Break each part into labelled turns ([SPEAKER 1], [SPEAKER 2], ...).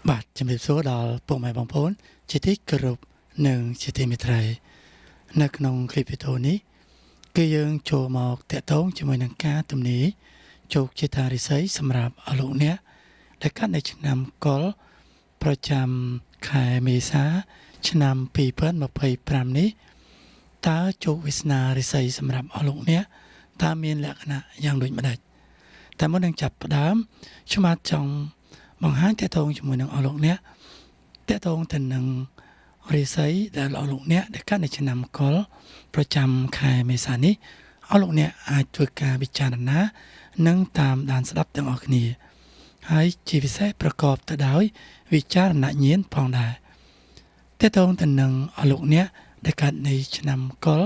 [SPEAKER 1] បាទជំរាបសួរដល់ពុកម៉ែបងប្អូនជាទីគោរពនិងជាទីមេត្រីនៅក្នុងคลิปវីដេអូនេះគឺយើងចូលមកតាក់ទងជាមួយនឹងការទំនេរជោគជតារិស័យសម្រាប់អស់លោកអ្នកដែលកើតនៅឆ្នាំកុរប្រចាំខែមេសាឆ្នាំ2025នេះតើជោគវាសនារិស័យសម្រាប់អស់លោកអ្នកតើមានលក្ខណៈយ៉ាងដូចម្ដេចតែមុននឹងចាប់ផ្ដើមខ្ញុំបាទចង់បង្ហាញតកតងជាមួយនឹងអស់លោកអ្នកតកតងទៅនឹងរិស័យដែលអស់លោកអ្នកដែលកើតនៅឆ្នាំកុរប្រចាំខែមេសានេះអស់លោកអ្នកអាចធ្វើការពិចារណានិងតាមដានស្ដាប់ទាំងអស់គ្នាហើយជាពិសេសប្រកបទៅដោយវិចារណញ្ញាណផងដែរតកតងទៅនឹងអស់លោកអ្នកដែលកើតនៅឆ្នាំកុរ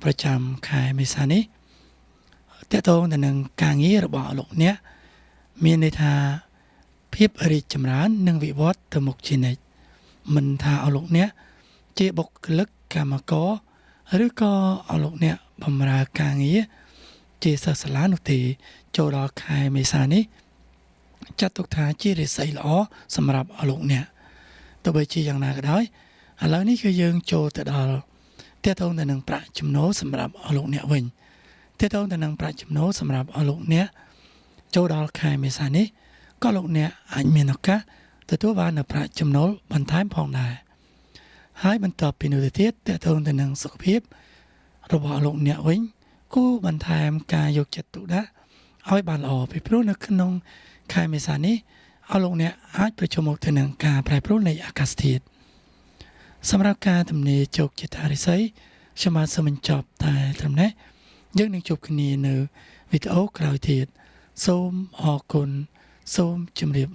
[SPEAKER 1] ប្រចាំខែមេសានេះតកតងទៅនឹងការងាររបស់អស់លោកអ្នកមានន័យថាភាពរីកចម្រើននិងវិវត្តទៅមុខជានិច្ចមិនថាអស់លោកអ្នកជាបុគ្គលិកកម្មករឬក៏អស់លោកអ្នកបម្រើការងារជាសិស្សសាលានោះទេចូលដល់ខែមេសានេះចាត់ទុកថាជារិស័យល្អសម្រាប់អស់លោកអ្នកទោះបីជាយ៉ាងណាក៏ដោយឥឡូវនេះគឺយើងចូលទៅដល់តកតងទៅនឹងប្រាក់ចំណូលសម្រាប់អស់លោកអ្នកវិញតកតងទៅនឹងប្រាក់ចំណូលសម្រាប់អស់លោកអ្នកចូលដល់ខែមេសានេះក៏លោកអ្នកអាចមានឱកាសទទួលបាននូវប្រាក់ចំណូលបន្ថែមផងដែរហើយបន្ទាប់ពីនោះទៅទៀតតកតងទៅនឹងសុខភាពរបស់លោកអ្នកវិញគួរបន្ថែមការយកចិត្តទុកដាក់ឲ្យបានល្អពីព្រោះនៅក្នុងខែមេសានេះអស់លោកអ្នកអាចប្រឈមមុខទៅនឹងការប្រែប្រួលនៃអាកាសធាតុសម្រាប់ការទំនេរជោគជតារិស័យខ្ញុំបាទសូមបញ្ចប់តែត្រឹមនេះយើងនឹងជួបគ្នានៅវីដេអូក្រោយទៀតសូមអរគុណសូមជម្រាប